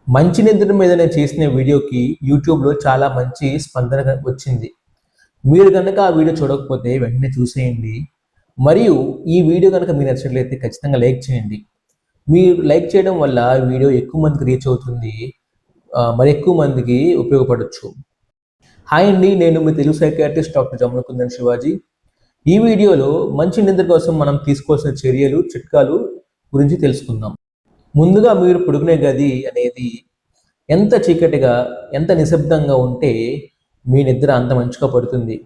మంచి నిద్ర మీద నేను చేసిన వీడియోకి యూట్యూబ్లో చాలా మంచి స్పందన వచ్చింది. మీరు కనుక ఆ వీడియో చూడకపోతే వెంటనే చూసేయండి. మరియు ఈ వీడియో కనుక మీకు నచ్చినట్లయితే ఖచ్చితంగా లైక్ చేయండి. మీరు లైక్ చేయడం వల్ల వీడియో ఎక్కువ మందికి రీచ్ అవుతుంది. మరి ఎక్కువ మందికి ఉపయోగపడొచ్చు. హాయ్ అండి, నేను మీ తెలుగు సైకియాట్రిస్ట్ డాక్టర్ జమ్మలకుందన్ శివాజీ. ఈ వీడియోలో మంచి నిద్ర కోసం మనం తీసుకోవాల్సిన చర్యలు, చిట్కాలు గురించి తెలుసుకుందాం. ముందుగా మీరు పడుకునే గది అనేది ఎంత చీకటిగా, ఎంత నిశ్శబ్దంగా ఉంటే మీ నిద్ర అంత మంచిగా పడుతుంది.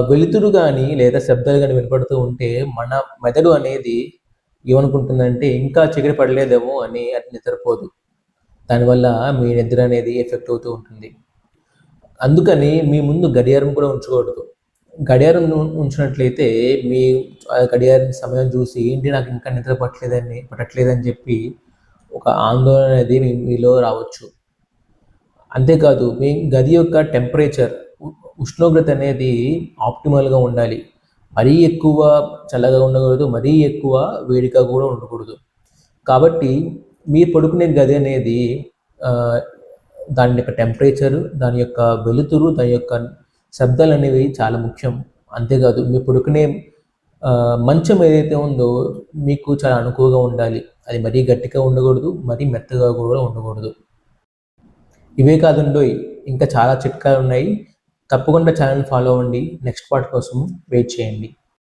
వెలుతురు గానీ లేదా శబ్దాలు గానీ వినపడుతూ ఉంటే మన మెదడు అనేది ఏమనుకుంటుందంటే ఇంకా చీకటి పడలేదేమో అని అది నిద్రపోదు. దానివల్ల మీ నిద్ర అనేది ఎఫెక్ట్ అవుతూ ఉంటుంది. అందుకని మీ ముందు గడియారం కూడా ఉంచకూడదు. గడియారం ఉంచినట్లయితే మీ గడియారం సమయం చూసి ఏంటి నాకు ఇంకా నిద్ర పట్టట్లేదని చెప్పి ఒక ఆందోళన అనేది మీలో రావచ్చు. అంతేకాదు మీ గది యొక్క టెంపరేచర్, ఉష్ణోగ్రత అనేది ఆప్టిమల్గా ఉండాలి. మరీ ఎక్కువ చల్లగా ఉండకూడదు, మరీ ఎక్కువ వేడిగా కూడా ఉండకూడదు. కాబట్టి మీరు పడుకునే గది అనేది దాని యొక్క టెంపరేచరు, దాని యొక్క వెలుతురు, దాని యొక్క శబ్దాలు అనేవి చాలా ముఖ్యం. అంతేకాదు మీరు పడుకునే మంచం ఏదైతే ఉందో మీకు చాలా అనుకువగా ఉండాలి. అది మరీ గట్టిగా ఉండకూడదు, మరీ మెత్తగా కూడా ఉండకూడదు. ఇవే కాదండోయ్, ఇంకా చాలా చిట్కాలు ఉన్నాయి. తప్పకుండా ఛానల్ ఫాలో అవ్వండి. నెక్స్ట్ పార్ట్ కోసం వెయిట్ చేయండి.